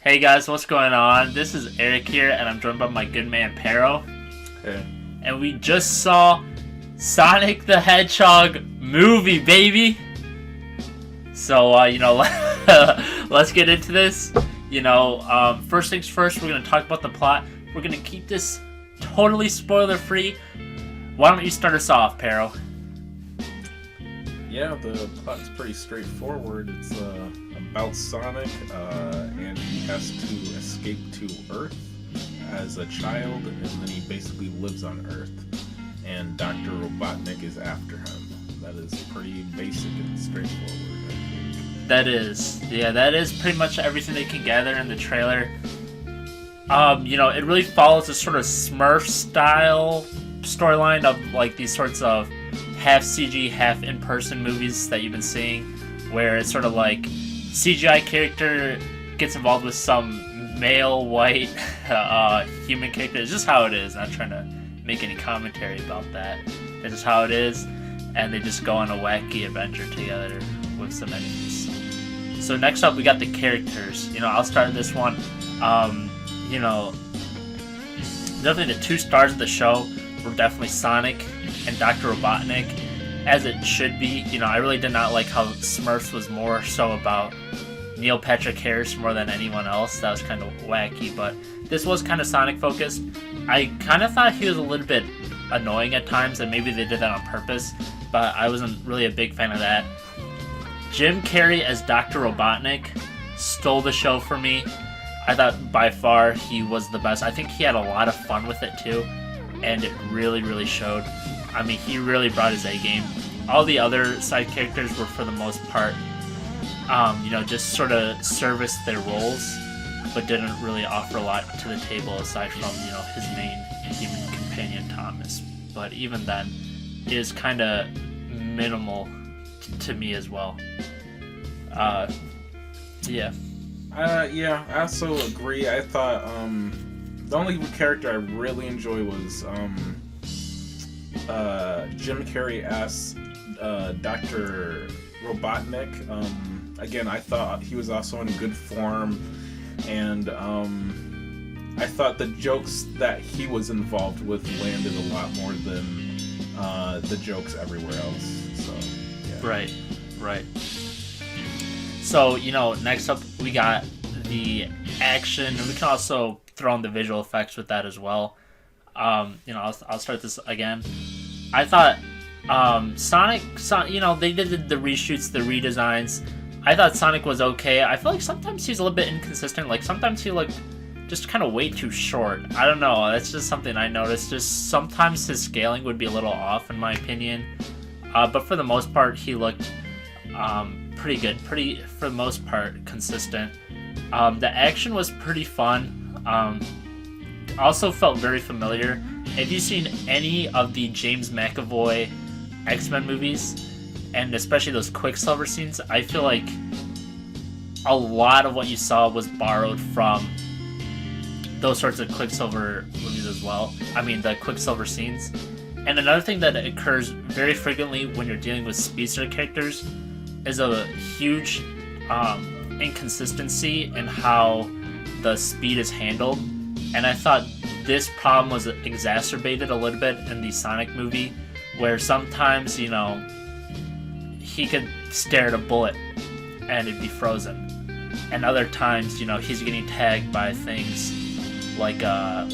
Hey guys, what's going on? This is Eric here, and I'm joined by my good man Pero. Hey. And we just saw Sonic the Hedgehog movie, baby! So, let's get into this. First things first, we're going to talk about the plot. We're going to keep this totally spoiler-free. Why don't you start us off, Pero? Yeah, the plot's pretty straightforward. It's about Sonic, and he has to escape to Earth as a child, and then he basically lives on Earth. And Dr. Robotnik is after him. That is pretty basic and straightforward, I think. That is pretty much everything they can gather in the trailer. It really follows a sort of Smurf-style storyline of like these sorts of half CG, half in-person movies that you've been seeing, where it's sort of like CGI character gets involved with some male white human character. It's just how it is. I'm not trying to make any commentary about that. It's just how it is, and they just go on a wacky adventure together with some enemies. So next up, we got the characters. I'll start this one. Definitely the two stars of the show were definitely Sonic and Dr. Robotnik, as it should be. I really did not like how Smurfs was more so about Neil Patrick Harris more than anyone else. That was kind of wacky, but this was kind of Sonic focused. I kind of thought he was a little bit annoying at times, and maybe they did that on purpose, but I wasn't really a big fan of that. Jim Carrey as Dr. Robotnik stole the show for me. I thought by far he was the best. I think he had a lot of fun with it too, and it really, really showed. I mean, he really brought his A game. All the other side characters were, for the most part, just sort of serviced their roles, but didn't really offer a lot to the table aside from, his main human companion, Thomas. But even then, it is kind of minimal to me as well. Yeah, I also agree. I thought the only character I really enjoy was Jim Carrey as Dr. Robotnik. Again, I thought he was also in good form, and I thought the jokes that he was involved with landed a lot more than the jokes everywhere else. So, yeah. Right. So, next up we got the action. We can also throw in the visual effects with that as well. I'll start this again. I thought Sonic, they did the reshoots, the redesigns. I thought Sonic was okay. I feel like sometimes he's a little bit inconsistent. Like sometimes he looked just kind of way too short. I don't know. That's just something I noticed. Just sometimes his scaling would be a little off, in my opinion. But for the most part, he looked pretty good. Pretty, for the most part, consistent. The action was pretty fun. Also felt very familiar. Have you seen any of the James McAvoy X-Men movies, and especially those Quicksilver scenes? I feel like a lot of what you saw was borrowed from those sorts of Quicksilver movies as well. I mean, the Quicksilver scenes. And another thing that occurs very frequently when you're dealing with speedster characters is a huge inconsistency in how the speed is handled. And I thought this problem was exacerbated a little bit in the Sonic movie, where sometimes, he could stare at a bullet and it'd be frozen. And other times, he's getting tagged by things like a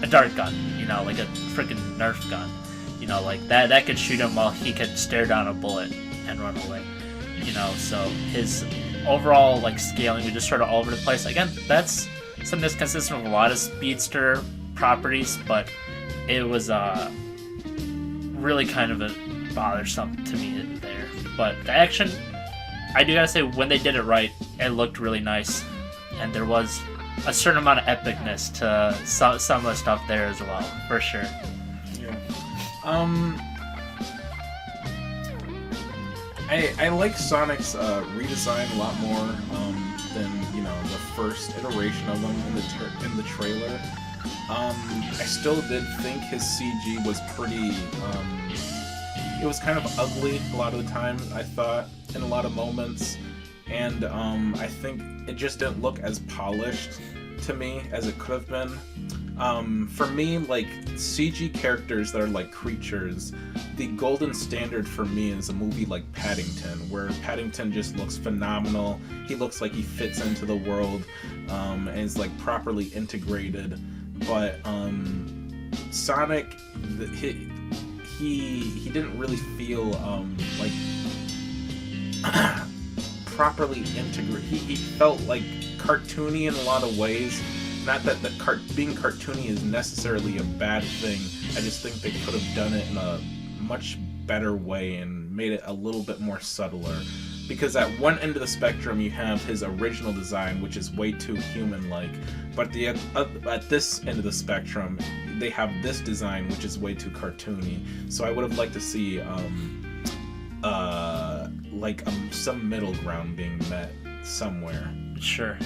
dart gun, like a freaking Nerf gun. Like that could shoot him while he could stare down a bullet and run away. So his overall scaling was just sort of all over the place. Again, that's something that's consistent with a lot of speedster properties, but it was really kind of bothersome to me there. But the action, I do gotta say, when they did it right, it looked really nice, and there was a certain amount of epicness to some of the stuff there as well, for sure. Yeah. I like Sonic's redesign a lot more than the first iteration of them in the trailer. I still did think his CG was pretty. It was kind of ugly a lot of the time, I thought, in a lot of moments, and I think it just didn't look as polished to me as it could have been. For me, like, CG characters that are like creatures, the golden standard for me is a movie like Paddington, where Paddington just looks phenomenal. He looks like he fits into the world, and is like properly integrated. But Sonic, he didn't really feel like properly integrated. He felt like cartoony in a lot of ways. Not that being cartoony is necessarily a bad thing. I just think they could have done it in a much better way and made it a little bit more subtler. Because at one end of the spectrum you have his original design, which is way too human-like, but at this end of the spectrum they have this design, which is way too cartoony. So I would have liked to see some middle ground being met somewhere. Sure,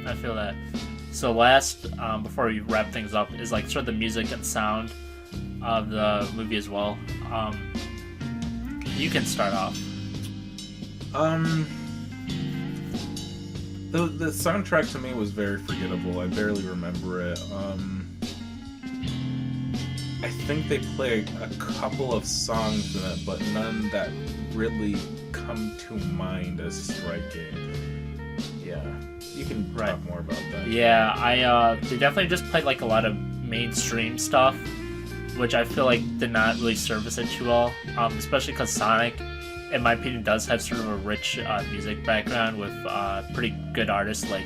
I feel that. So last, before we wrap things up, is like sort of the music and sound of the movie as well. You can start off. The soundtrack to me was very forgettable. I barely remember it. I think they play a couple of songs in it, but none that really come to mind as striking. Yeah, you can talk more about that. Yeah, they definitely just played like a lot of mainstream stuff, which I feel like did not really service it too well, especially because Sonic, in my opinion, does have sort of a rich music background with pretty good artists like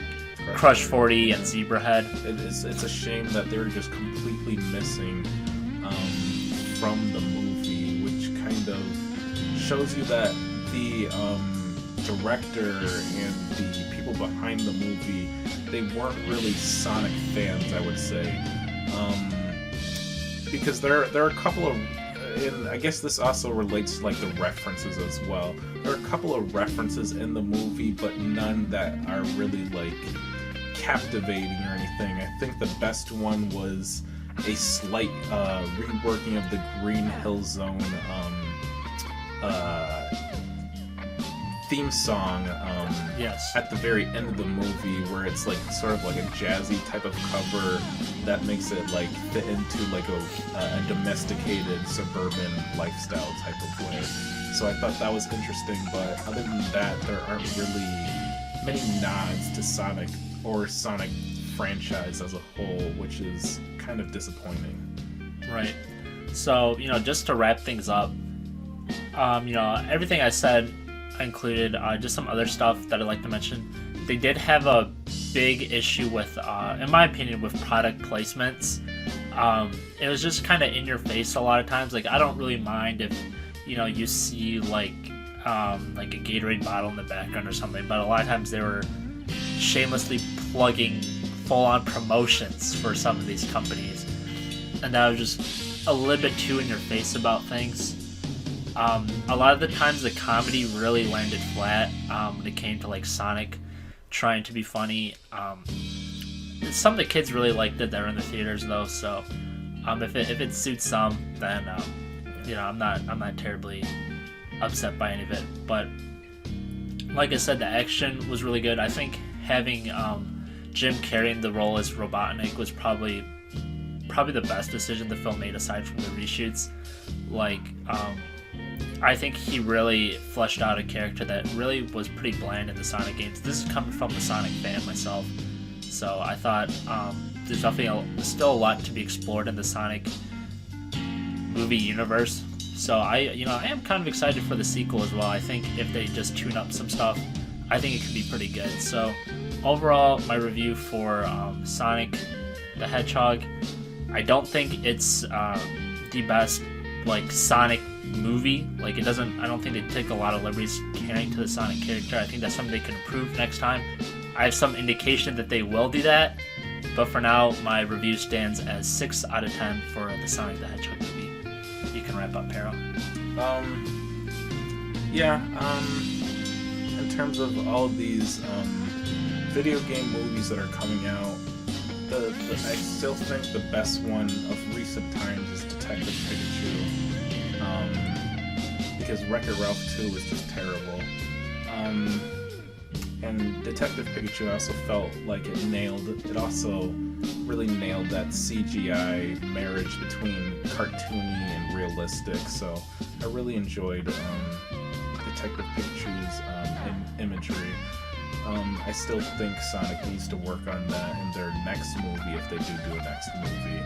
Crush 40 and Zebrahead. It's a shame that they're just completely missing from the movie, which kind of shows you that the director and the people behind the movie, they weren't really Sonic fans, I would say, because there are a couple of, and I guess this also relates to like the references as well. There are a couple of references in the movie, but none that are really like captivating or anything. I think the best one was a slight reworking of the Green Hill Zone theme song at the very end of the movie, where it's like sort of like a jazzy type of cover that makes it like fit into like a domesticated suburban lifestyle type of way. So I thought that was interesting, but other than that, there aren't really many nods to Sonic or Sonic franchise as a whole, which is kind of disappointing. Right. So, just to wrap things up, everything I said, I included just some other stuff that I'd like to mention. They did have a big issue with, in my opinion, with product placements. It was just kind of in your face a lot of times. Like, I don't really mind if, you see like a Gatorade bottle in the background or something, but a lot of times they were shamelessly plugging full-on promotions for some of these companies, and that was just a little bit too in your face about things. A lot of the times the comedy really landed flat when it came to like Sonic trying to be funny. Some of the kids really liked it that were in the theaters though, so if it suits some, then I'm not terribly upset by any of it. But like I said, the action was really good. I think having Jim Carrey in the role as Robotnik was probably the best decision the film made aside from the reshoots. Like, I think he really fleshed out a character that really was pretty bland in the Sonic games. This is coming from a Sonic fan myself, so I thought there's definitely still a lot to be explored in the Sonic movie universe. So I am kind of excited for the sequel as well. I think if they just tune up some stuff, I think it could be pretty good. So overall, my review for Sonic the Hedgehog, I don't think it's the best like Sonic movie. Like, I don't think they take a lot of liberties caring to the Sonic character. I think that's something they can improve next time. I have some indication that they will do that, but for now my review stands as 6 out of 10 for the Sonic the Hedgehog movie. You can wrap up, Pero. In terms of all of these video game movies that are coming out, I still think the best one of recent times is Detective Pikachu, because Wreck-It Ralph 2 was just terrible. And Detective Pikachu also felt like it also really nailed that CGI marriage between cartoony and realistic. So I really enjoyed Detective Pikachu's imagery. I still think Sonic needs to work on that in their next movie, if they do a next movie.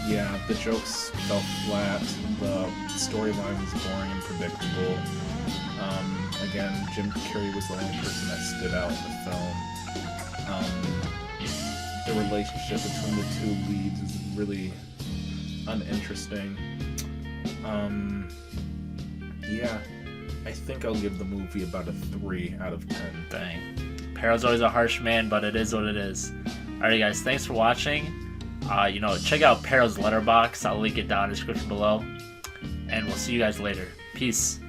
Yeah, the jokes fell flat, the storyline was boring and predictable. Again, Jim Carrey was the only person that stood out in the film. The relationship between the two leads is really uninteresting. Yeah, I think I'll give the movie about a 3 out of 10. Dang. Paro's always a harsh man, but it is what it is. Alright guys, thanks for watching. Check out Paro's letterbox. I'll link it down in the description below. And we'll see you guys later. Peace.